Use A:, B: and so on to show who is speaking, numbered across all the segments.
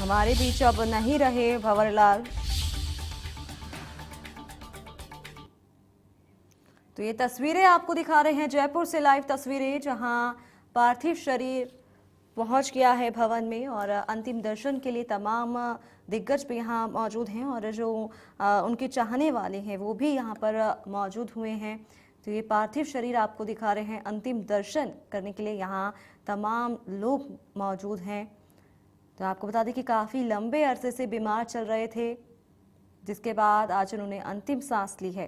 A: हमारे बीच अब नहीं रहे भंवरलाल। तो ये तस्वीरें आपको दिखा रहे हैं, जयपुर से लाइव तस्वीरें, जहां पार्थिव शरीर पहुंच गया है भवन में और अंतिम दर्शन के लिए तमाम दिग्गज भी यहां मौजूद हैं और जो उनके चाहने वाले हैं वो भी यहां पर मौजूद हुए हैं। तो ये पार्थिव शरीर आपको दिखा रहे हैं, अंतिम दर्शन करने के लिए यहाँ तमाम लोग मौजूद हैं। तो आपको बता दें कि काफ़ी लंबे अरसे से बीमार चल रहे थे, जिसके बाद आज उन्होंने अंतिम सांस ली है।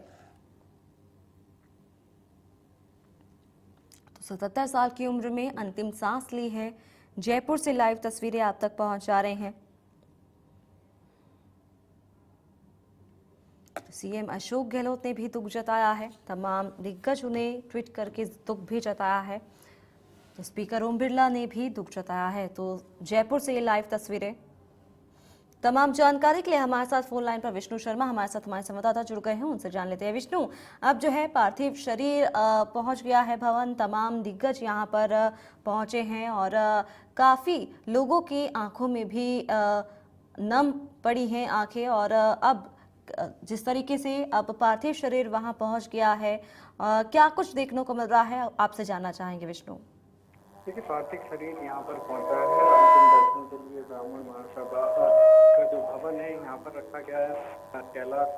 A: तो 77 साल की उम्र में अंतिम सांस ली है। जयपुर से लाइव तस्वीरें आप तक पहुंचा रहे हैं। तो सीएम अशोक गहलोत ने भी दुख जताया है, तमाम दिग्गज उन्हें ट्वीट करके दुख भी जताया है। तो स्पीकर ओम बिरला ने भी दुख जताया है। तो जयपुर से ये लाइव तस्वीरें। तमाम जानकारी के लिए हमारे साथ फोन लाइन पर विष्णु शर्मा हमारे साथ हमारे संवाददाता जुड़ गए हैं, उनसे जान लेते हैं। विष्णु, अब जो है पार्थिव शरीर पहुंच गया है भवन, तमाम दिग्गज यहां पर पहुंचे हैं और काफी लोगों की आंखों में भी नम पड़ी हैं आंखें और अब जिस तरीके से अब पार्थिव शरीर वहां पहुंच गया है, क्या कुछ देखने को मिल रहा है, आपसे जानना चाहेंगे विष्णु।
B: देखिए, पार्थिव शरीर यहाँ पर पहुंचा है अंतिम दर्शन के लिए। ब्राह्मण महासभा का जो भवन है यहाँ पर रखा गया है। कैलाश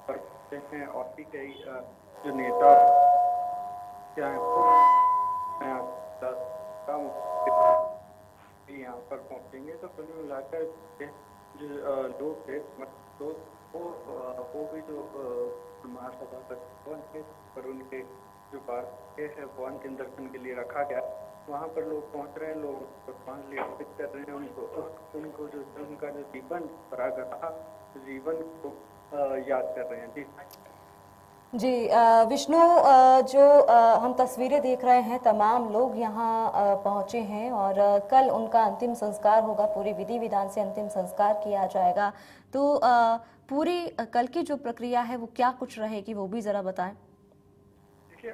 B: पर पहुंचे हैं और भी कई जो नेता क्या है यहाँ पर पहुंचेंगे। तो कुल मिलाकर जो लोग थे तो वो भी जो महासभा का भवन है पर उनके जो पार्क है वो अंतिम दर्शन के लिए रखा गया। वहाँ पर लोग पहुँच रहे हैं, लोग श्रद्धांजलि अर्पित कर रहे हैं उनको जो उनका जो जीवन पराग रहा, जीवन को याद कर रहे हैं। जी
A: जी विष्णु, जो हम तस्वीरें देख रहे हैं, तमाम लोग यहाँ पहुँचे हैं और कल उनका अंतिम संस्कार होगा, पूरी विधि विधान से अंतिम संस्कार किया जाएगा। तो पूरी कल की जो प्रक्रिया है वो क्या कुछ रहेगी, वो भी ज़रा बताएं।
B: देखिए,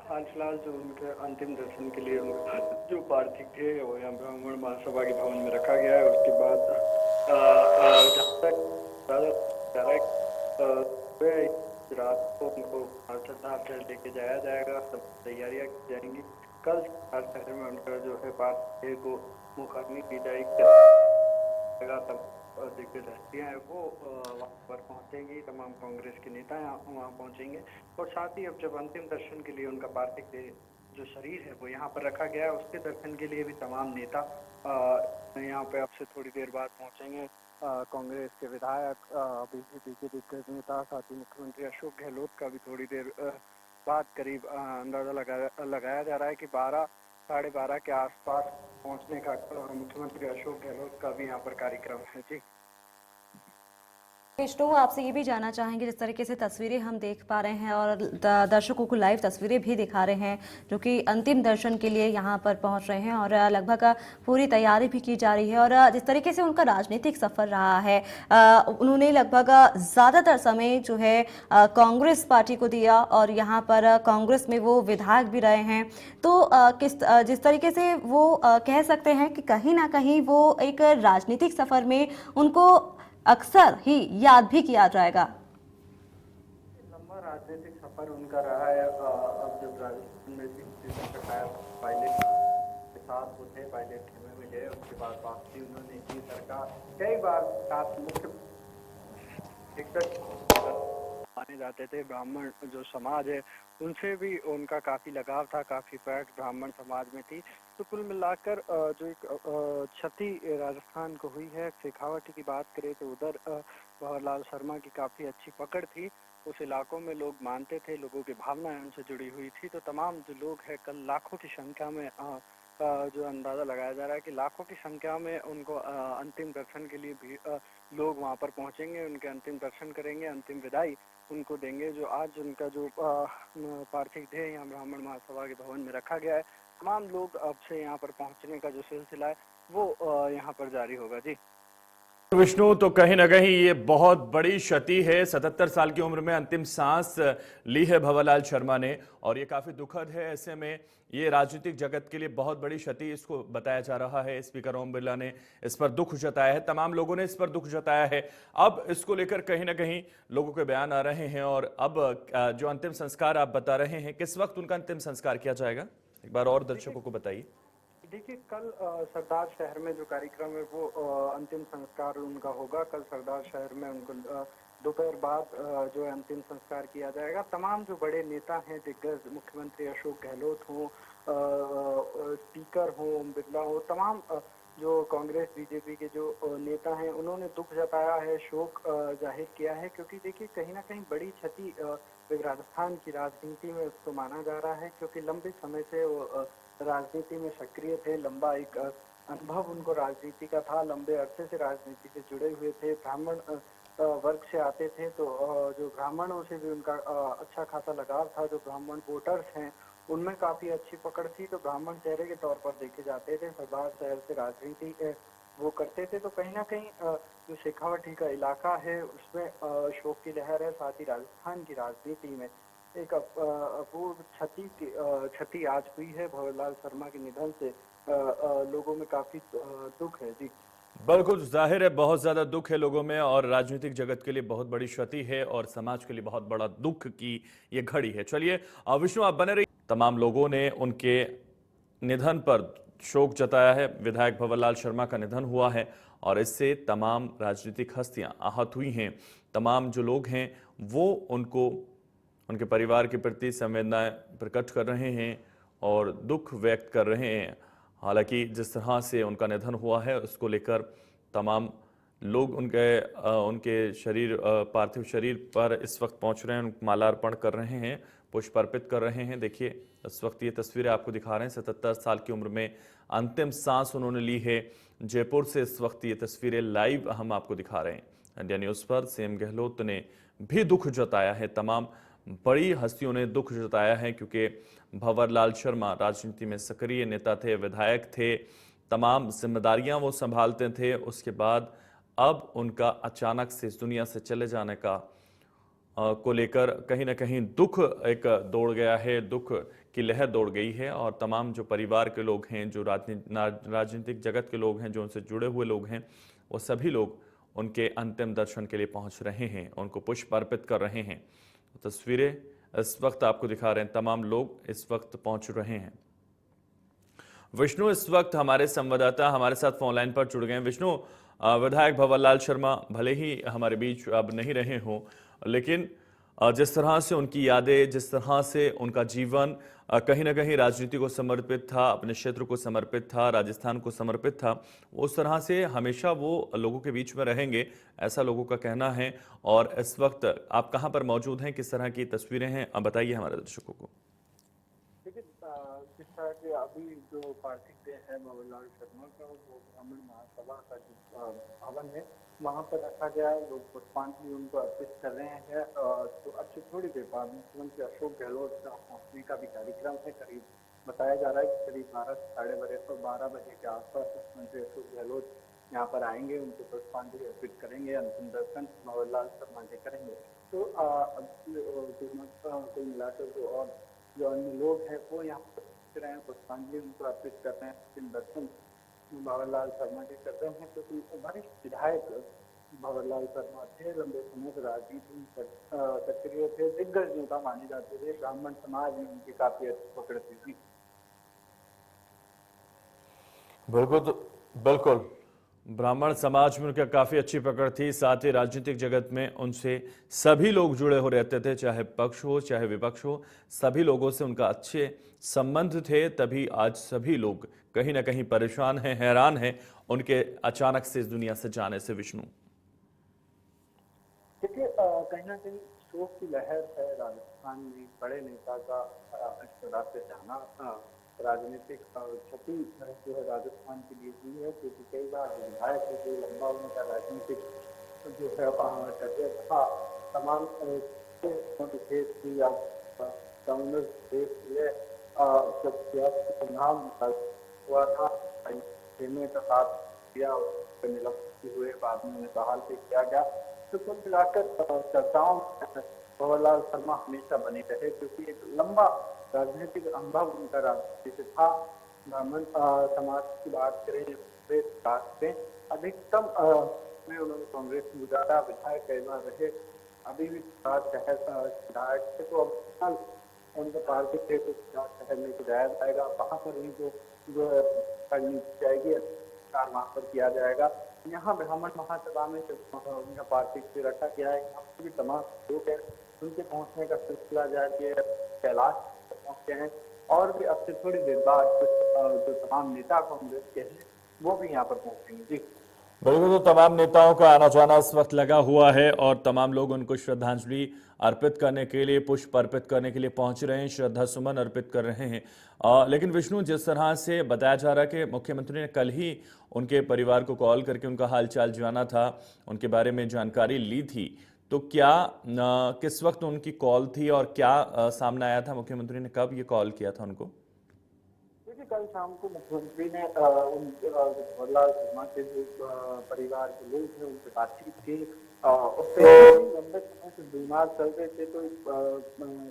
B: हाल फिलहाल जो उनके अंतिम दर्शन के लिए जो पार्थिव थे वो यहाँ ब्राह्मण महासभा के भवन में रखा गया है। उसके बाद रात को उनको श्रद्धांजलि लेके जाया जाएगा, सब तैयारियां की जाएंगी। कल हर शहर में उनका जो है पार्थिव को मुखाग्नि की जाएगी। तब दिग्गज हस्तियां हैं वो वहाँ पर पहुंचेंगी, तमाम कांग्रेस के नेता वहाँ पहुंचेंगे और साथ ही अब जब अंतिम दर्शन के लिए उनका पार्थिव जो शरीर है वो यहाँ पर रखा गया है, उसके दर्शन के लिए भी तमाम नेता यहाँ पे अब से थोड़ी देर बाद पहुंचेंगे। कांग्रेस के विधायक, बीजेपी के दिग्गज नेता, साथ ही मुख्यमंत्री अशोक गहलोत का भी थोड़ी देर बाद करीब अंदाजा लगाया जा रहा है कि 12-12:30 के आसपास पहुंचने का मुख्यमंत्री अशोक गहलोत का भी यहाँ पर कार्यक्रम है। जी
A: विष्णु, आपसे ये भी जानना चाहेंगे, जिस तरीके से तस्वीरें हम देख पा रहे हैं और दर्शकों को लाइव तस्वीरें भी दिखा रहे हैं जो कि अंतिम दर्शन के लिए यहाँ पर पहुँच रहे हैं और लगभग पूरी तैयारी भी की जा रही है और जिस तरीके से उनका राजनीतिक सफर रहा है, उन्होंने लगभग ज़्यादातर समय जो है कांग्रेस पार्टी को दिया और यहाँ पर कांग्रेस में वो विधायक भी रहे हैं। तो जिस तरीके से वो कह सकते हैं कि कहीं ना कहीं वो एक राजनीतिक सफर में उनको अक्सर ही याद भी किया जाएगा।
B: लंबा राजनीतिक सफर उनका रहा है। अब जब राजस्थान में पायलट के साथ होते पायलट खेमे में गए, उसके बाद वापसी उन्होंने की। सरकार कई बार साथ मुख्य माने जाते थे। ब्राह्मण जो समाज है उनसे भी उनका काफी लगाव था, काफी पैठ ब्राह्मण समाज में थी। तो कुल मिलाकर जो एक क्षति राजस्थान को हुई है, शेखावाटी की बात करें तो उधर भंवरलाल शर्मा की काफी अच्छी पकड़ थी। उस इलाकों में लोग मानते थे, लोगों की भावनाएं उनसे जुड़ी हुई थी। तो तमाम जो लोग हैं कल लाखों की संख्या में जो अंदाजा लगाया जा रहा है कि लाखों की संख्या में उनको अंतिम दर्शन के लिए भी लोग वहां पर पहुंचेंगे, उनके अंतिम दर्शन करेंगे, अंतिम विदाई उनको देंगे। जो आज उनका जो पार्थिव देह यहाँ ब्राह्मण महासभा के भवन में रखा गया है, तमाम लोग अब से यहाँ पर पहुंचने का जो सिलसिला है वो यहाँ पर जारी होगा। जी
C: विष्णु, तो कहीं ना कहीं ये बहुत बड़ी क्षति है। 77 साल की उम्र में अंतिम सांस ली है भंवरलाल शर्मा ने, और ये काफी दुखद है। ऐसे में ये राजनीतिक जगत के लिए बहुत बड़ी क्षति इसको बताया जा रहा है। स्पीकर ओम बिरला ने इस पर दुख जताया है, तमाम लोगों ने इस पर दुख जताया है। अब इसको लेकर कहीं ना कहीं लोगों के बयान आ रहे हैं, और अब जो अंतिम संस्कार आप बता रहे हैं, किस वक्त उनका अंतिम संस्कार किया जाएगा, एक बार और दर्शकों को बताइए।
B: देखिए, कल सरदार शहर में जो कार्यक्रम है वो अंतिम संस्कार उनका होगा। कल सरदार शहर में उनको दोपहर बाद जो है अंतिम संस्कार किया जाएगा। तमाम जो बड़े नेता हैं, दिग्गज मुख्यमंत्री अशोक गहलोत हो, स्पीकर हो ओम बिरला हो, तमाम जो कांग्रेस बीजेपी के जो नेता हैं, उन्होंने दुख जताया है, शोक जाहिर किया है। क्योंकि देखिए, कहीं ना कहीं बड़ी क्षति राजस्थान की राजनीति में उसको माना जा रहा है, क्योंकि लंबे समय से वो राजनीति में सक्रिय थे। लंबा एक अनुभव उनको राजनीति का था, लंबे अरसे से राजनीति से जुड़े हुए थे। ब्राह्मण वर्ग से आते थे, तो जो ब्राह्मणों से भी उनका अच्छा खासा लगाव था। जो ब्राह्मण वोटर्स हैं उनमें काफी अच्छी पकड़ थी, तो ब्राह्मण चेहरे के तौर पर देखे जाते थे। सरदार शहर से राजनीति वो करते थे। तो कहीं ना कहीं जो शेखावटी का इलाका है उसमें शोक की लहर है। साथ ही राजस्थान की राजनीति में एक अपूर्व क्षति आज हुई है। भंवरलाल शर्मा के निधन से लोगों में काफी दुख है जी।
C: बिल्कुल जाहिर है, बहुत ज्यादा दुख है लोगों में, और राजनीतिक जगत के लिए बहुत बड़ी क्षति है, और समाज के लिए बहुत बड़ा दुख की ये घड़ी है। चलिए विष्णु, आप बने रहिए। तमाम लोगों ने उनके निधन पर शोक जताया है। विधायक भंवरलाल शर्मा का निधन हुआ है, और इससे तमाम राजनीतिक हस्तियां आहत हुई हैं। तमाम जो लोग हैं वो उनको, उनके परिवार के प्रति संवेदनाएं प्रकट कर रहे हैं और दुख व्यक्त कर रहे हैं। हालांकि जिस तरह से उनका निधन हुआ है उसको लेकर तमाम लोग उनके शरीर, पार्थिव शरीर पर इस वक्त पहुंच रहे हैं, मालार्पण कर रहे हैं, पुष्प अर्पित कर रहे हैं। देखिए इस वक्त ये तस्वीरें आपको दिखा रहे हैं। 77 साल की उम्र में अंतिम सांस उन्होंने ली है। जयपुर से इस वक्त ये तस्वीरें लाइव हम आपको दिखा रहे हैं। इंडिया न्यूज़ पर सीएम गहलोत ने भी दुख जताया है। तमाम बड़ी हस्तियों ने दुख जताया है, क्योंकि भंवरलाल शर्मा राजनीति में सक्रिय नेता थे, विधायक थे, तमाम जिम्मेदारियां वो संभालते थे। उसके बाद अब उनका अचानक से इस दुनिया से चले जाने का को लेकर कहीं ना कहीं दुख एक दौड़ गया है, दुख की लहर दौड़ गई है। और तमाम जो परिवार के लोग हैं, जो राजनीतिक जगत के लोग हैं, जो उनसे जुड़े हुए लोग हैं, वो सभी लोग उनके अंतिम दर्शन के लिए पहुंच रहे हैं, उनको पुष्प अर्पित कर रहे हैं। तस्वीरें इस वक्त आपको दिखा रहे हैं, तमाम लोग इस वक्त पहुंच रहे हैं। विष्णु, इस वक्त हमारे संवाददाता हमारे साथ फोन लाइन पर जुड़ गए हैं। विष्णु, विधायक भंवरलाल शर्मा भले ही हमारे बीच अब नहीं रहे हों, लेकिन जिस तरह से उनकी यादें, जिस तरह से उनका जीवन कहीं ना कहीं राजनीति को समर्पित था, अपने क्षेत्र को समर्पित था, राजस्थान को समर्पित था, उस तरह से हमेशा वो लोगों के बीच में रहेंगे, ऐसा लोगों का कहना है। और इस वक्त आप कहाँ पर मौजूद हैं, किस तरह की तस्वीरें हैं, आप बताइए हमारे दर्शकों को।
B: देखिए, जिस तरह से अभी जो पार्थिव देह है भंवरलाल शर्मा का, वो ब्राह्मण महासभा का जो भवन है वहाँ पर रखा गया है। लोग पुष्पांजलि उनको अर्पित कर रहे हैं। तो अच्छी थोड़ी देर बाद मुख्यमंत्री अशोक गहलोत का पहुँचने का भी कार्यक्रम है। करीब बताया जा रहा है कि करीब 12 बजे के आसपास मुख्यमंत्री अशोक गहलोत यहाँ पर आएंगे, उनको पुष्पांजलि अर्पित करेंगे, अंतिम दर्शन भंवरलाल शर्मा के करेंगे। तो कुल मिलाकर और जो अन्य लोग हैं वो यहाँ पर रहे हैं, पुष्पांजलि उनको अर्पित कर रहे हैं, अंतिम दर्शन भंवरलाल शर्मा के कर रहे हैं। क्योंकि वरिष्ठ विधायक भंवरलाल शर्मा थे, लंबे समय से राजनीति में सक्रिय थे, दिग्गज नेता माने जाते थे, ब्राह्मण समाज में उनकी काफी अच्छी पकड़ थी।
C: बिल्कुल, ब्राह्मण समाज में उनका काफी अच्छी पकड़ थी। साथ ही राजनीतिक जगत में उनसे सभी लोग जुड़े हो रहते थे, चाहे पक्ष हो चाहे विपक्ष हो, सभी लोगों से उनका अच्छे संबंध थे। तभी आज सभी लोग कहीं ना कहीं परेशान हैं, हैरान हैं उनके अचानक से इस दुनिया से जाने से। विष्णु,
B: देखिए, कहीं ना कहीं शोक की लहर है राजस्थान में। बड़े नेता का इस तरह से जाना राजनीतिक क्षति जो है राजस्थान के लिए हुई है। क्योंकि कई बार विधायक है जो लंबा उनका राजनीतिक जो है करियर था, तमाम देश की या कम्युनिस्ट देश ये जब नाम हुआ था, का साथ दिया, निलंबित हुए, बाद में उन्हें बहाल भी किया गया। तो कुल मिलाकर चर्चाओं में भंवरलाल शर्मा हमेशा बने रहे, क्योंकि एक लंबा राजनीतिक अनुभव उनका राजनीति से था। ब्राह्मण समाज की बात करें, पूरे राष्ट्र में अधिकतम में उन्होंने कांग्रेस में गुजारा, विधायक कई बार रहे, अभी भी शहर विधायक थे। तो अब उनका पार्टी थे तो शहर में जाया जाएगा, वहां पर ही जो राजनीति जाएगी, अधिकार वहां पर किया जाएगा। यहाँ ब्राह्मण महासभा में उनका पार्टी से रखा गया है, यहाँ पर भी तमाम लोग हैं, उनके पहुंचने का सिलसिला जारी है। कैलाश पहुंचे हैं और भी अब से थोड़ी देर बाद जो तमाम नेता कांग्रेस के हैं वो भी यहाँ पर पहुंचेंगे। जी
C: बिल्कुल, तो तमाम नेताओं का आना जाना इस वक्त लगा हुआ है और तमाम लोग उनको श्रद्धांजलि अर्पित करने के लिए, पुष्प अर्पित करने के लिए पहुंच रहे हैं, श्रद्धा सुमन अर्पित कर रहे हैं। लेकिन विष्णु, जिस तरह से बताया जा रहा है कि मुख्यमंत्री ने कल ही उनके परिवार को कॉल करके उनका हालचाल जाना था, उनके बारे में जानकारी ली थी, तो क्या किस वक्त उनकी कॉल थी और क्या सामने आया था? मुख्यमंत्री ने कब ये कॉल किया था उनको?
B: देखिए, कल शाम को मुख्यमंत्री ने भंवरलाल शर्मा के जो परिवार के लोग हैं उनसे बातचीत की। उससे लंबे समय से बीमार चल रहे थे, तो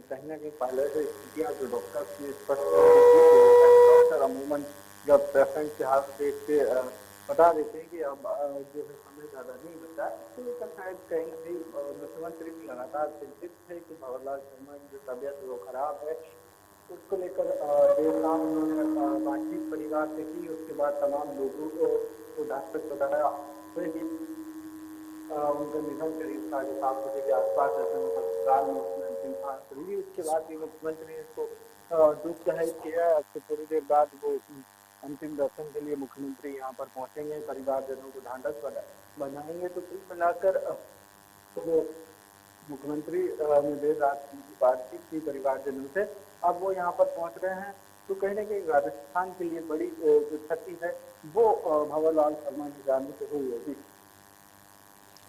B: कहीं ना कहीं पहले से स्थितियाँ जो डॉक्टर की स्पष्ट डॉक्टर अमूमन जब पेशेंट के हाथ देख के बता देते हैं कि अब जो है समय ज़्यादा नहीं बचा, तो लेकर शायद कहीं ना कहीं मुख्यमंत्री भी लगातार चिंतित थे कि भंवरलाल शर्मा की जो तबीयत है वो खराब है। उसको लेकर देर शाम उन्होंने बातचीत परिवार से की। उसके बाद तमाम लोगों को डॉक्टर बताया, फिर भी उनका निधन करीब 7:30 बजे के आसपास अस्पताल में उसने अंतिम सांस ली। उसके बाद भी मुख्यमंत्री ने इसको दुख जाहिर किया। अब से थोड़ी देर बाद वो अंतिम दर्शन के लिए मुख्यमंत्री यहाँ पर पहुंचेंगे, परिवारजनों को ढांढस बनाएंगे। तो कुल मिलाकर वो मुख्यमंत्री ने देर रात बातचीत की परिवारजनों से, अब वो यहाँ पर पहुंच रहे हैं। तो कहीं ना कहीं राजस्थान के लिए बड़ी जो क्षति है वो भंवरलाल शर्मा की जाने से हुई होगी।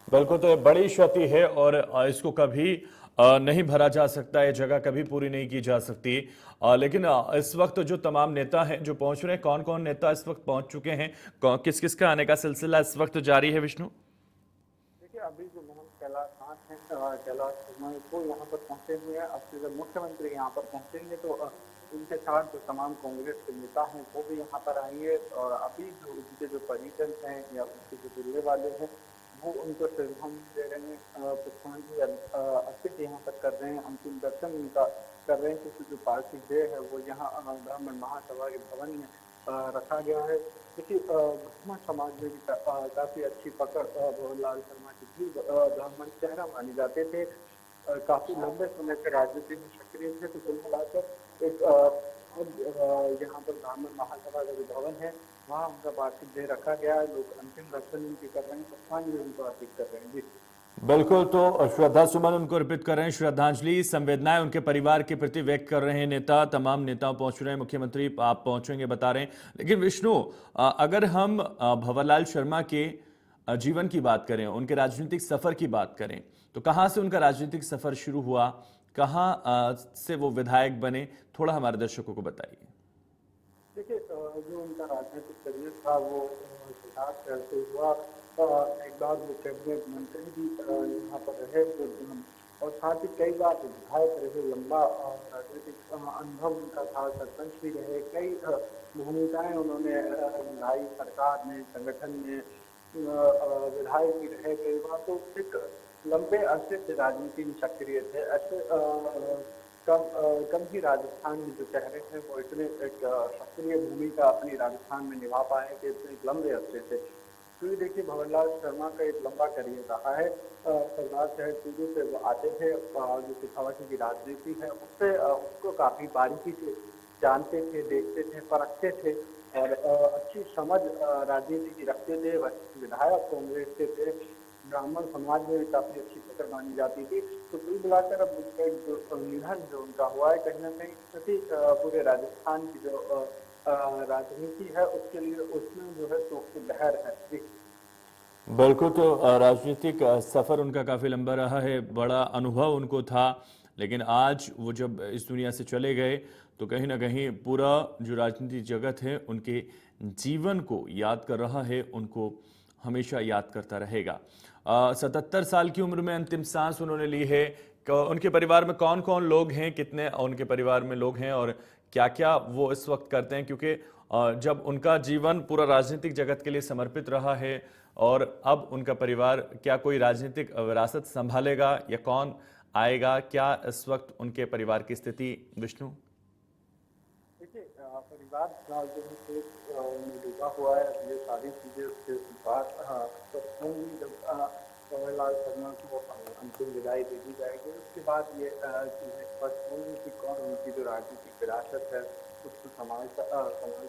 C: बिल्कुल, तो ये बड़ी क्षति है और इसको कभी नहीं भरा जा सकता, ये जगह कभी पूरी नहीं की जा सकती। लेकिन इस वक्त जो तमाम नेता हैं जो पहुंच रहे हैं, कौन कौन नेता इस वक्त पहुंच चुके हैं, किस किस का आने का सिलसिला इस वक्त जारी है विष्णु?
B: देखिए, अभी जो मोहन कैलाश नाथ हैं, कैलाश शर्मा को यहाँ पर पहुंचे हुए हैं। अब से जब मुख्यमंत्री यहाँ पर पहुंचेंगे तो उनके साथ जो तमाम कांग्रेस के नेता हैं वो भी यहाँ पर आएंगे। और अभी जो उनके जो परिजन हैं या उनके जो जुड़ने वाले हैं वो उनको श्रद्धांजलि दे रहे हैं, पुष्पांजलि अर्पित यहाँ पर कर रहे हैं, अंतिम दर्शन उनका कर रहे हैं। क्योंकि जो पार्थिव देह है वो यहाँ ब्राह्मण महासभा के भवन में रखा गया है। देखिए, ब्राह्मण समाज में भी काफ़ी अच्छी पकड़ भंवरलाल शर्मा की थी। ब्राह्मण चेहरा माने जाते थे, काफ़ी लंबे समय से राजनीति में सक्रिय थे। तो कुल मिलाकर एक यहाँ पर ब्राह्मण महासभा का जो भवन है वहाँ उनका पार्थिव देह रखा गया है। लोग अंतिम दर्शन उनके कर रहे हैं, पुष्पांजलि उनको अर्पित कर रहे हैं। जी
C: बिल्कुल, तो श्रद्धा सुमन उनको अर्पित कर रहे हैं, श्रद्धांजलि संवेदनाएं उनके परिवार के प्रति व्यक्त कर रहे हैं नेता, तमाम नेता पहुंच रहे हैं। मुख्यमंत्री आप पहुंचेंगे बता रहे हैं। लेकिन विष्णु, अगर हम भंवरलाल शर्मा के जीवन की बात करें, उनके राजनीतिक सफर की बात करें, तो कहाँ से उनका राजनीतिक सफर शुरू हुआ, कहाँ से वो विधायक बने, थोड़ा हमारे दर्शकों को बताइए।
B: देखिए, जो उनका राजनीतिक करियर था वो शुरुआत करते हुआ एक बार वो कैबिनेट मंत्री भी यहाँ पर रहे, और साथ ही कई बार विधायक रहे। लंबा राजनीतिक अनुभव उनका था, सरपंच भी रहे, कई भूमिकाएं उन्होंने निभाई सरकार में, संगठन में, विधायक भी रहे कई बार। तो एक लंबे अरसे से राजनीति में सक्रिय थे। ऐसे कम ही राजस्थान में जो चेहरे हैं वो इतने एक सक्रिय भूमिका अपनी राजस्थान में निभा पाए कि इतने लंबे अरसे से। क्योंकि देखिए, भंवरलाल शर्मा का एक लंबा करियर रहा है। सरदार शहर शुरू से वो आते थे, जो शेखावाटी की राजनीति है उससे उसको काफ़ी बारीकी से जानते थे, देखते थे, परखते थे और अच्छी समझ राजनीति की रखते थे। विधायक कांग्रेस के थे, ब्राह्मण समाज में काफ़ी अच्छी पकड़ मानी जाती थी। तो कुल मिलाकर अब उसका जो निधन जो उनका हुआ है, कहीं ना कहीं प्रति पूरे राजस्थान की जो राजनीति है उसके लिए उसमें जो है शोक की लहर है।
C: बिल्कुल, तो राजनीतिक सफर उनका काफी लंबा रहा है, बड़ा अनुभव उनको था, लेकिन आज वो जब इस दुनिया से चले गए तो कहीं ना कहीं पूरा जो राजनीतिक जगत है उनके जीवन को याद कर रहा है, उनको हमेशा याद करता रहेगा। 77 साल की उम्र में अंतिम सांस उन्होंने ली है। उनके परिवार में कौन कौन लोग हैं, कितने उनके परिवार में लोग हैं और क्या क्या वो इस वक्त करते हैं, क्योंकि जब उनका जीवन पूरा राजनीतिक जगत के लिए समर्पित रहा है और अब उनका परिवार क्या कोई राजनीतिक विरासत संभालेगा या कौन आएगा, क्या इस वक्त उनके परिवार की स्थिति विष्णु?
B: देखिए, परिवार जो है में डूबा हुआ है। ये सारी चीजें उसके बाद होंगी जब कंवरलाल शर्मा को अंतिम विदाई दे दी जाएगी। उसके बाद ये चीजें स्पष्ट होंगी कि कौन उनकी जो राजनीतिक विरासत है उसको संभाल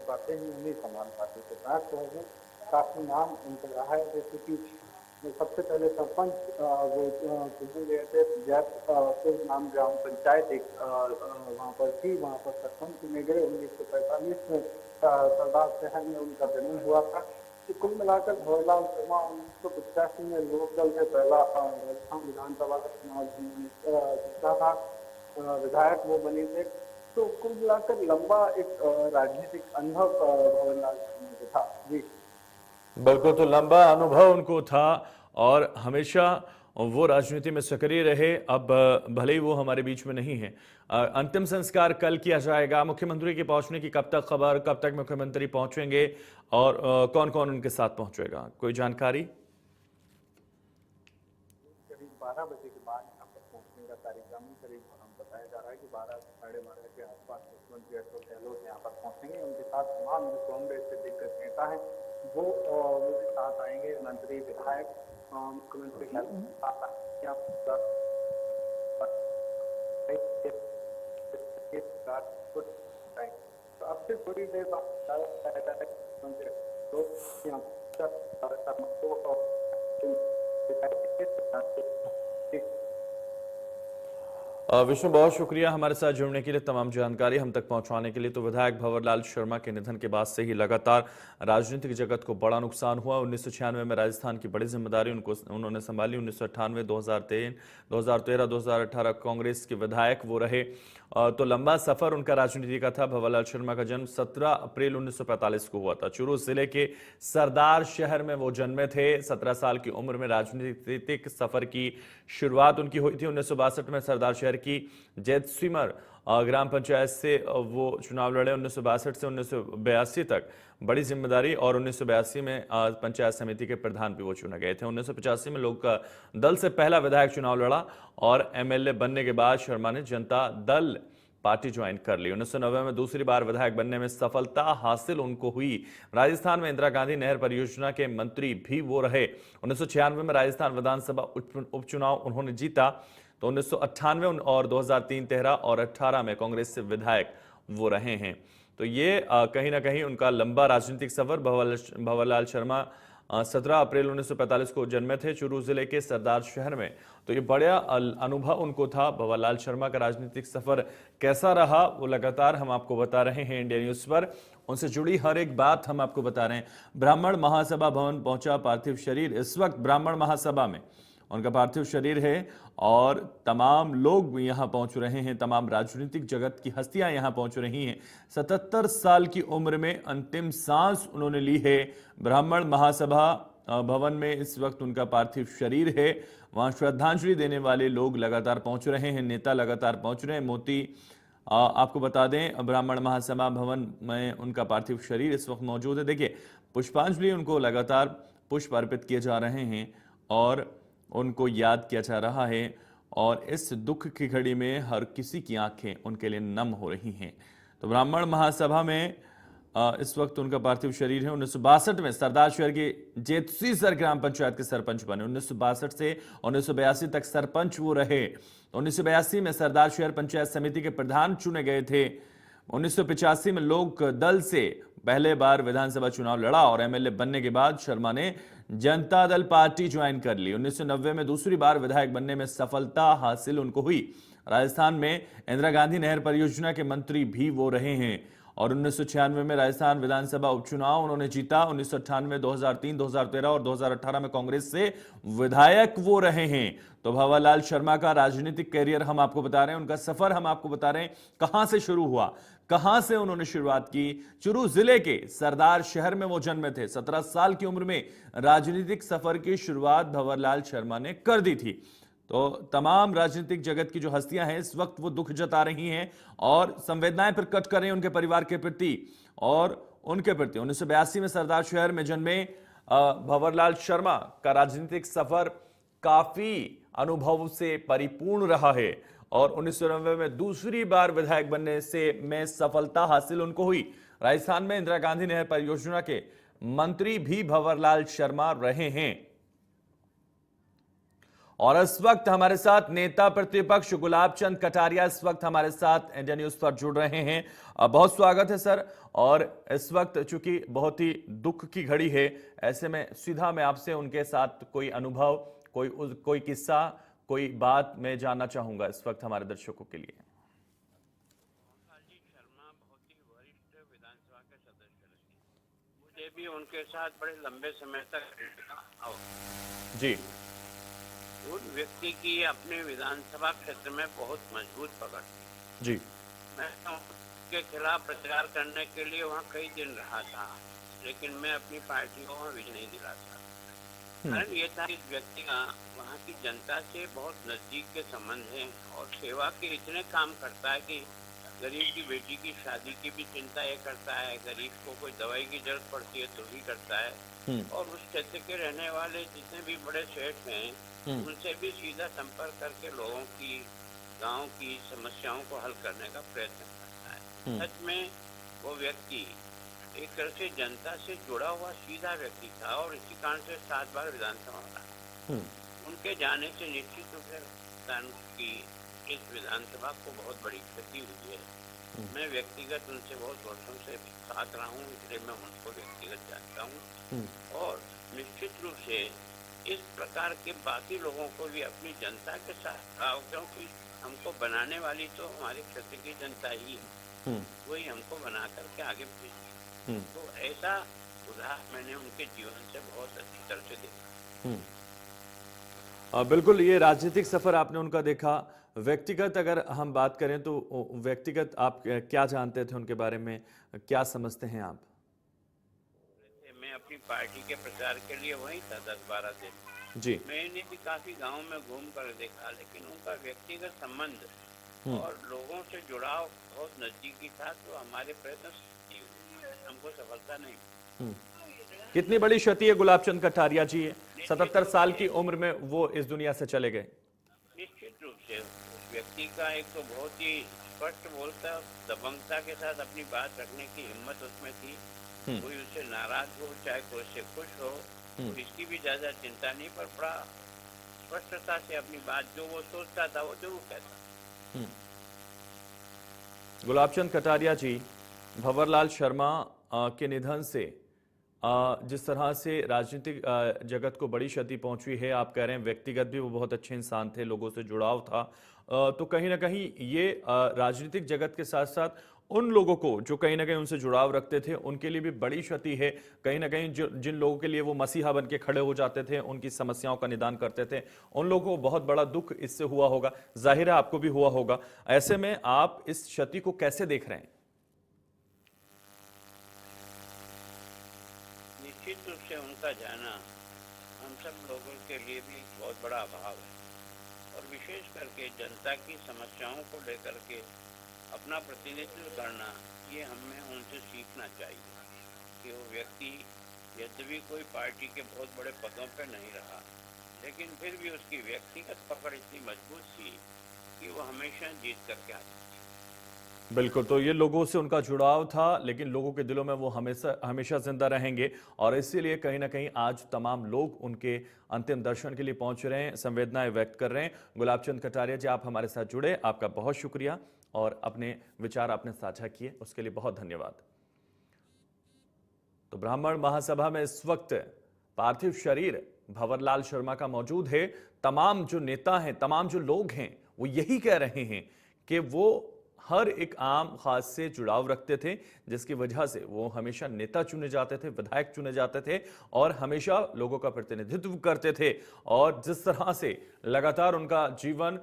B: पाते हैं, नहीं संभाल पाते। सरकार तो है काफी नाम उनका रहा है, जैसे कि सबसे पहले सरपंच वो चुने गए थे। जयपुर नाम ग्राम पंचायत एक वहाँ पर थी, वहाँ पर सरपंच चुने गए 1945 में। सरदार शहर में उनका जन्म हुआ था। तो कुल मिलाकर भंवरलाल शर्मा 1985 में लोकदल से पहला राजस्थान विधानसभा का चुनाव जीता था, विधायक वो बने थे। तो कुल मिलाकर लंबा एक राजनीतिक अनुभव भंवरलाल शर्मा को था। जी
C: बिल्कुल, तो लंबा अनुभव उनको था और हमेशा वो राजनीति में सक्रिय रहे। अब भले ही वो हमारे बीच में नहीं है। अंतिम संस्कार कल किया जाएगा। मुख्यमंत्री के पहुंचने की कब तक खबर, कब तक मुख्यमंत्री पहुंचेंगे और कौन कौन उनके साथ पहुंचेगा, कोई जानकारी?
B: करीब 12 बजे के बाद यहाँ पर पहुंचने का कार्यक्रम करीब बताया जा रहा है कि 12 साढ़े 12 के आसपास मुख्यमंत्री अशोक गहलोत यहाँ पर पहुंचेंगे। उनके साथ तमाम जो कांग्रेस के दिग्गज नेता हैं वो भी साथ आएंगे। मंत्री, विधायक मुख्यमंत्री तो अब से थोड़ी देर बाद
C: विष्णु, बहुत शुक्रिया हमारे साथ जुड़ने के लिए, तमाम जानकारी हम तक पहुंचाने के लिए। तो विधायक भंवरलाल शर्मा के निधन के बाद से ही लगातार राजनीतिक जगत को बड़ा नुकसान हुआ। 1996 में राजस्थान की बड़ी जिम्मेदारी उन्होंने संभाली। 1998, 2013, 2018 कांग्रेस के विधायक वो रहे। तो लंबा सफर उनका राजनीति का था। भंवरलाल शर्मा का जन्म 17 अप्रैल 1945 को हुआ था। चूरू जिले के सरदार शहर में वो जन्मे थे। 17 साल की उम्र में राजनीतिक सफर की शुरुआत उनकी हुई थी। 1962 में सरदार शहर की जैतसीमर ग्राम पंचायत से वो चुनाव लड़े। 1962 से 1982 तक बड़ी जिम्मेदारी और 1982 में पंचायत समिति के प्रधान भी वो चुने गए थे। 1985 में लोक दल से पहला विधायक चुनाव लड़ा और एमएलए बनने के बाद शर्मा ने जनता दल पार्टी ज्वाइन कर ली। 1990 में दूसरी बार विधायक बनने में सफलता हासिल उनको हुई। राजस्थान में इंदिरा गांधी नहर परियोजना के मंत्री भी वो रहे। 1996 में राजस्थान विधानसभा उपचुनाव उन्होंने जीता। तो 1998 और 2003, 13 और 18 में कांग्रेस से विधायक वो रहे हैं। तो ये कहीं ना कहीं उनका लंबा राजनीतिक सफर। भंवरलाल शर्मा 17 अप्रैल 1945 को जन्मे थे चूरू जिले के सरदार शहर में। तो ये बड़ा अनुभव उनको था। भंवरलाल शर्मा का राजनीतिक सफर कैसा रहा वो लगातार हम आपको बता रहे हैं इंडिया न्यूज पर। उनसे जुड़ी हर एक बात हम आपको बता रहे हैं। ब्राह्मण महासभा भवन पहुंचा पार्थिव शरीर। इस वक्त ब्राह्मण महासभा में उनका पार्थिव शरीर है और तमाम लोग यहां पहुंच रहे हैं। तमाम राजनीतिक जगत की हस्तियां यहां पहुंच रही हैं। 77 साल की उम्र में अंतिम सांस उन्होंने ली है। ब्राह्मण महासभा भवन में इस वक्त उनका पार्थिव शरीर है। वहां श्रद्धांजलि देने वाले लोग लगातार पहुंच रहे हैं, नेता लगातार पहुंच रहे हैं। मोती आपको बता दें, ब्राह्मण महासभा भवन में उनका पार्थिव शरीर इस वक्त मौजूद है। देखिए, पुष्पांजलि उनको लगातार पुष्प अर्पित किए जा रहे हैं और उनको याद किया जा रहा है। और इस दुख की घड़ी में हर किसी की आंखें उनके लिए नम हो रही हैं। तो ब्राह्मण महासभा में इस वक्त उनका पार्थिव शरीर है। 1962 में सरदार शहर के जेतसीसर ग्राम पंचायत के सरपंच बने। 1962 से 1982 तक सरपंच वो रहे। 1982 में सरदार शहर पंचायत समिति के प्रधान चुने गए थे। 1985 में लोक दल से पहले बार विधानसभा चुनाव लड़ा और एमएलए बनने के बाद शर्मा ने जनता दल पार्टी ज्वाइन कर ली। 1990 में दूसरी बार विधायक बनने में सफलता हासिल उनको हुई। राजस्थान में इंदिरा गांधी नहर परियोजना के मंत्री भी वो रहे हैं और 1996 में राजस्थान विधानसभा उपचुनाव उन्होंने जीता। 1998, 2003, 2013 और 2018 में कांग्रेस से विधायक वो रहे हैं। तो भंवरलाल शर्मा का राजनीतिक कैरियर हम आपको बता रहे हैं, उनका सफर हम आपको बता रहे हैं, कहां से शुरू हुआ, कहां से उन्होंने शुरुआत की। चुरू जिले के सरदार शहर में वो जन्मे थे। 17 साल की उम्र में राजनीतिक सफर की शुरुआत भंवरलाल शर्मा ने कर दी थी। तो तमाम राजनीतिक जगत की जो हस्तियां हैं इस वक्त वो दुख जता रही हैं और संवेदनाएं प्रकट कर रही हैं उनके परिवार के प्रति और उनके प्रति। 1982 में सरदार शहर में जन्मे भंवरलाल शर्मा का राजनीतिक सफर काफी अनुभव से परिपूर्ण रहा है और 1990 में दूसरी बार विधायक बनने से में सफलता हासिल उनको हुई। राजस्थान में इंदिरा गांधी नहर परियोजना के मंत्री भी भंवरलाल शर्मा रहे हैं। और इस वक्त हमारे साथ नेता प्रतिपक्ष गुलाब चंद कटारिया इस वक्त हमारे साथ इंडिया न्यूज पर जुड़ रहे हैं। बहुत स्वागत है सर। और इस वक्त चूंकि बहुत ही दुख की घड़ी है, ऐसे में सीधा मैं आपसे उनके साथ कोई अनुभव, कोई किस्सा, कोई बात मैं जानना चाहूंगा इस वक्त हमारे दर्शकों के लिए।
D: शर्मा बहुत ही वरिष्ठ विधानसभा के सदस्य रहे। मुझे भी उनके साथ बड़े लंबे समय तक
C: जी।
D: उन व्यक्ति की अपने विधानसभा क्षेत्र में बहुत मजबूत पकड़ थी।
C: जी।
D: मैं उनके खिलाफ प्रचार करने के लिए वहाँ कई दिन रहा था, लेकिन मैं अपनी पार्टी को वहाँ विजय नहीं दिला सका। कारण ये था कि इस व्यक्ति का वहाँ की जनता से बहुत नजदीक के संबंध हैं और सेवा के इतने काम करता है कि गरीब की बेटी की शादी की भी चिंता ये करता है, गरीब को कोई दवाई की जरूरत पड़ती है तो भी करता है। और उस क्षेत्र के रहने वाले जितने भी बड़े सेठ हैं उनसे भी सीधा संपर्क करके लोगों की, गांव की समस्याओं को हल करने का प्रयत्न करता है। सच में वो व्यक्ति एक तरह से जनता से जुड़ा हुआ सीधा व्यक्ति था और इसी कारण से 7 बार विधानसभा में उनके जाने से निश्चित रूप से राजस्थान की इस विधानसभा को बहुत बड़ी क्षति हुई है। मैं व्यक्तिगत उनसे बहुत वर्षों से साथ रहा हूँ, इसलिए मैं उनको व्यक्तिगत जानता हूँ और निश्चित रूप से इस प्रकार के बाकी लोगों को भी अपनी जनता के साथ आओ, क्योंकि हमको बनाने वाली तो हमारे क्षेत्र की जनता ही है, वही हमको बना करके आगे भेजी। तो ऐसा उदाहरण मैंने उनके जीवन से बहुत अच्छी तरह से देखा।
C: बिल्कुल, ये राजनीतिक सफर आपने उनका देखा। व्यक्तिगत अगर हम बात करें तो व्यक्तिगत आप क्या जानते थे उनके बारे में, क्या समझते हैं आप?
D: मैं अपनी पार्टी के प्रचार के लिए वहीं था 10-12 दिन
C: जी।
D: मैंने भी काफी गांव में घूम कर देखा, लेकिन उनका व्यक्तिगत संबंध और लोगों से जुड़ाव बहुत नजदीकी था, तो हमारे प्रयत्न हमको सफलता नहीं।
C: कितनी बड़ी क्षति है गुलाब चंद कटारिया जी, 77 साल की उम्र में वो इस दुनिया से चले गए।
D: निश्चित रूप से उस व्यक्ति का एक तो बहुत ही स्पष्ट बोलता, दबंगता के साथ अपनी बात रखने की हिम्मत उसमें थी। कोई उससे नाराज हो चाहे कोई उससे खुश हो, तो इसकी भी ज्यादा चिंता नहीं, पर बड़ा स्पष्टता से अपनी बात जो वो सोचता था वो जरूर कहता।
C: गुलाब चंद कटारिया जी, भंवरलाल शर्मा के निधन से जिस तरह से राजनीतिक जगत को बड़ी क्षति पहुंची है, आप कह रहे हैं व्यक्तिगत भी वो बहुत अच्छे इंसान थे, लोगों से जुड़ाव था, तो कहीं ना कहीं ये राजनीतिक जगत के साथ साथ उन लोगों को जो कहीं ना कहीं उनसे जुड़ाव रखते थे उनके लिए भी बड़ी क्षति है। कहीं ना कहीं जिन लोगों के लिए वो मसीहा बन के खड़े हो जाते थे, उनकी समस्याओं का निदान करते थे, उन लोगों को बहुत बड़ा दुख इससे हुआ होगा, जाहिर है आपको भी हुआ होगा। ऐसे में आप इस क्षति को कैसे देख रहे हैं?
D: निश्चित रूप से उनका जाना हम सब लोगों के लिए भी बहुत बड़ा अभाव है और विशेष करके जनता की समस्याओं को लेकर के अपना प्रतिनिधित्व करना, ये हमें उनसे सीखना चाहिए कि वो व्यक्ति यद्यपि कोई पार्टी के बहुत बड़े पदों पर नहीं रहा, लेकिन फिर भी उसकी व्यक्तिगत पकड़ इतनी मजबूत थी कि वो हमेशा जीत करके आती।
C: बिल्कुल, तो ये लोगों से उनका जुड़ाव था, लेकिन लोगों के दिलों में वो हमेशा जिंदा रहेंगे और इसीलिए कहीं ना कहीं आज तमाम लोग उनके अंतिम दर्शन के लिए पहुंच रहे हैं, संवेदनाएं व्यक्त कर रहे हैं। गुलाब चंद कटारिया जी, आप हमारे साथ जुड़े, आपका बहुत शुक्रिया और अपने विचार आपने साझा किए, उसके लिए बहुत धन्यवाद। तो ब्राह्मण महासभा में इस वक्त पार्थिव शरीर भंवरलाल शर्मा का मौजूद है। तमाम जो नेता हैं, तमाम जो लोग हैं, वो यही कह रहे हैं कि वो हर एक आम खास से जुड़ाव रखते थे, जिसकी वजह से वो हमेशा नेता चुने जाते थे, विधायक चुने जाते थे और हमेशा लोगों का प्रतिनिधित्व करते थे। और जिस तरह से लगातार उनका जीवन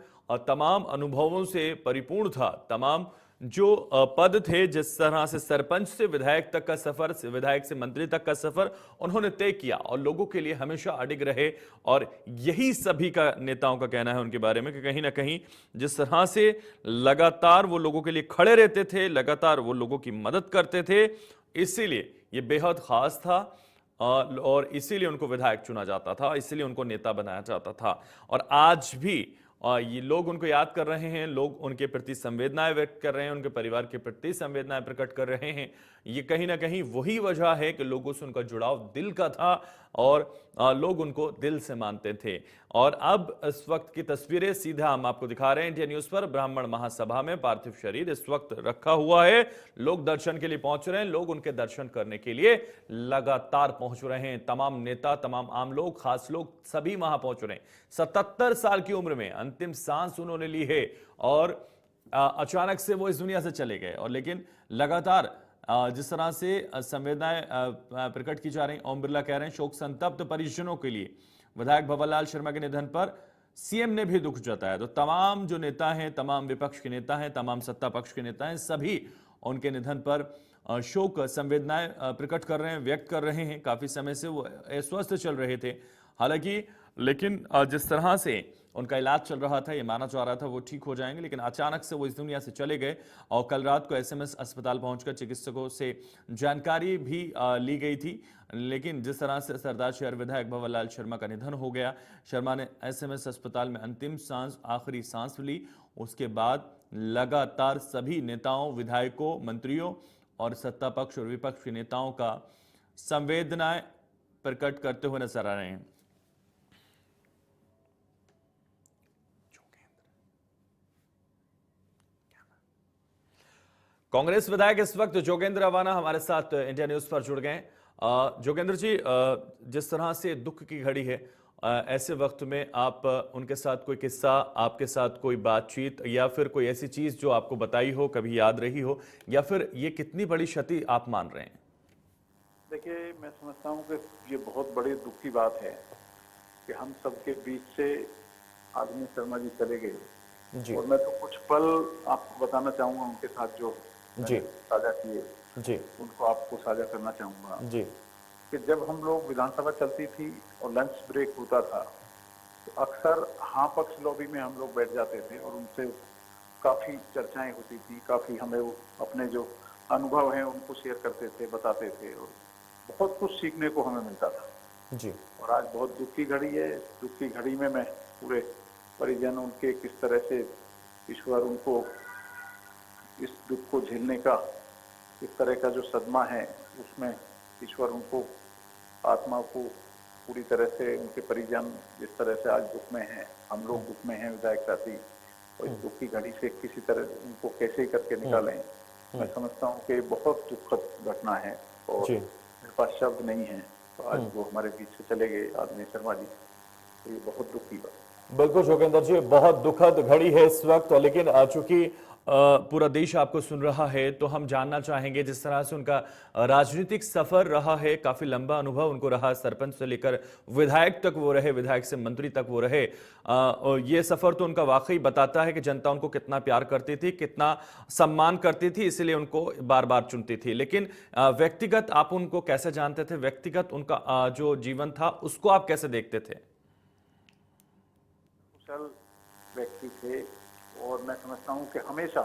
C: तमाम अनुभवों से परिपूर्ण था, तमाम जो पद थे, जिस तरह से सरपंच से विधायक तक का सफर, विधायक से मंत्री तक का सफर उन्होंने तय किया और लोगों के लिए हमेशा अडिग रहे। और यही सभी का नेताओं का कहना है उनके बारे में कि कहीं ना कहीं जिस तरह से लगातार वो लोगों के लिए खड़े रहते थे, लगातार वो लोगों की मदद करते थे, इसीलिए ये बेहद खास था और इसीलिए उनको विधायक चुना जाता था, इसीलिए उनको नेता बनाया जाता था। और आज भी ये लोग उनको याद कर रहे हैं, लोग उनके प्रति संवेदनाएं व्यक्त कर रहे हैं, उनके परिवार के प्रति संवेदनाएं प्रकट कर रहे हैं। ये कहीं ना कहीं वही वजह है कि लोगों से उनका जुड़ाव दिल का था और लोग उनको दिल से मानते थे। और अब इस वक्त की तस्वीरें सीधा हम आपको दिखा रहे हैं इंडिया न्यूज पर। ब्राह्मण महासभा में पार्थिव शरीर इस वक्त रखा हुआ है, लोग दर्शन के लिए पहुंच रहे हैं, लोग उनके दर्शन करने के लिए लगातार पहुंच रहे हैं। तमाम नेता, तमाम आम लोग, खास लोग सभी वहां पहुंच रहे हैं। 77 साल की उम्र में अंतिम सांस उन्होंने ली है और अचानक से वो इस दुनिया से चले गए। और लेकिन लगातार जिस तरह से संवेदनाएं प्रकट की जा रही, ओम बिरला कह रहे हैं शोक संतप्त परिजनों के लिए विधायक भंवरलाल शर्मा के निधन पर सीएम ने भी दुख जताया। तो तमाम जो नेता हैं, तमाम विपक्ष के नेता हैं, तमाम सत्ता पक्ष के नेता हैं, सभी उनके निधन पर शोक संवेदनाएं प्रकट कर रहे हैं, व्यक्त कर रहे हैं। काफी समय से वो अस्वस्थ चल रहे थे हालांकि, लेकिन जिस तरह से उनका इलाज चल रहा था, ये माना जा रहा था वो ठीक हो जाएंगे, लेकिन अचानक से वो इस दुनिया से चले गए। और कल रात को एसएमएस अस्पताल पहुंचकर चिकित्सकों से जानकारी भी ली गई थी। लेकिन जिस तरह से सरदार शहर विधायक भंवरलाल शर्मा का निधन हो गया, शर्मा ने एसएमएस अस्पताल में अंतिम सांस, आखिरी सांस ली। उसके बाद लगातार सभी नेताओं, विधायकों, मंत्रियों और सत्ता पक्ष और विपक्ष के नेताओं का संवेदनाएं प्रकट करते हुए नजर आ रहे हैं। कांग्रेस विधायक इस वक्त जोगेंद्र अवाना हमारे साथ इंडिया न्यूज पर जुड़ गए। जोगेंद्र जी, जिस तरह से दुख की घड़ी है, ऐसे वक्त में आप उनके साथ कोई किस्सा, आपके साथ कोई बातचीत या फिर कोई ऐसी चीज जो आपको बताई हो, कभी याद रही हो, या फिर ये कितनी बड़ी क्षति आप मान रहे हैं?
E: देखिए, मैं समझता हूँ कि ये बहुत बड़ी दुख की बात है कि हम सबके बीच से आदमी शर्मा जी चले गए। और मैं तो कुछ पल आपको बताना चाहूंगा उनके साथ जो
C: जी
E: साझा किए
C: जी,
E: उनको आपको साझा करना चाहूंगा
C: जी।
E: कि जब हम लोग विधानसभा चलती थी और लंच ब्रेक होता था तो अक्सर हाँ पक्ष लॉबी में हम लोग बैठ जाते थे और उनसे काफी चर्चाएं होती थी, काफी हमें वो अपने जो अनुभव हैं उनको शेयर करते थे, बताते थे और बहुत कुछ सीखने को हमें मिलता था
C: जी।
E: और आज बहुत दुख की घड़ी है। दुख की घड़ी में मैं पूरे परिजन उनके किस तरह से ईश्वर उनको इस दुख को झेलने का, इस तरह का जो सदमा है उसमें ईश्वर उनको आत्मा को पूरी तरह से, उनके परिजन जिस तरह से आज दुख में हैं, हम लोग दुख में हैं विधायक साथी, और इस दुख की घड़ी से किसी तरह उनको कैसे करके निकालें, मैं समझता हूँ कि बहुत दुखद घटना है और मेरे पास शब्द नहीं है। तो आज वो हमारे बीच से चले गए आदमी शर्मा जी, तो ये बहुत दुख की बात।
C: बिल्कुल जोगेंद्र जी, बहुत दुखद घड़ी है इस वक्त, लेकिन चूंकि पूरा देश आपको सुन रहा है तो हम जानना चाहेंगे जिस तरह से उनका राजनीतिक सफर रहा है, काफी लंबा अनुभव उनको रहा, सरपंच से लेकर विधायक तक वो रहे, विधायक से मंत्री तक वो रहे। और ये सफर तो उनका वाकई बताता है कि जनता उनको कितना प्यार करती थी, कितना सम्मान करती थी, इसीलिए उनको बार बार चुनती थी। लेकिन व्यक्तिगत आप उनको कैसे जानते थे? व्यक्तिगत उनका जो जीवन था उसको आप कैसे देखते थे?
E: कुशल व्यक्ति थे और मैं समझता हूँ कि हमेशा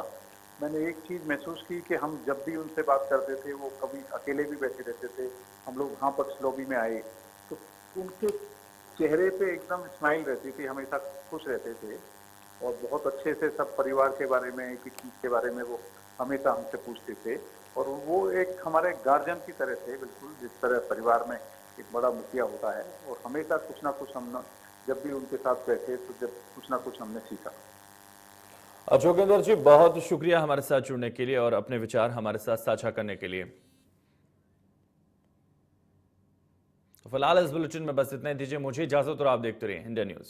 E: मैंने एक चीज महसूस की कि हम जब भी उनसे बात करते थे, वो कभी अकेले भी बैठे रहते थे, हम लोग हाँ पक्ष लॉबी में आए तो उनके चेहरे पे एकदम स्माइल रहती थी, हमेशा खुश रहते थे और बहुत अच्छे से सब परिवार के बारे में, एक चीज के बारे में वो हमेशा हमसे पूछते थे और वो एक हमारे गार्जियन की तरह थे, बिल्कुल जिस तरह परिवार में एक बड़ा मुखिया होता है। और हमेशा कुछ ना कुछ हम जब भी उनके साथ बैठे तो जब कुछ ना कुछ हमने सीखा।
C: जोगेंद्र जी, बहुत शुक्रिया हमारे साथ जुड़ने के लिए और अपने विचार हमारे साथ साझा करने के लिए। फिलहाल इस बुलेटिन में बस इतना ही, दीजिए मुझे इजाजत और आप देखते रहिए इंडिया न्यूज।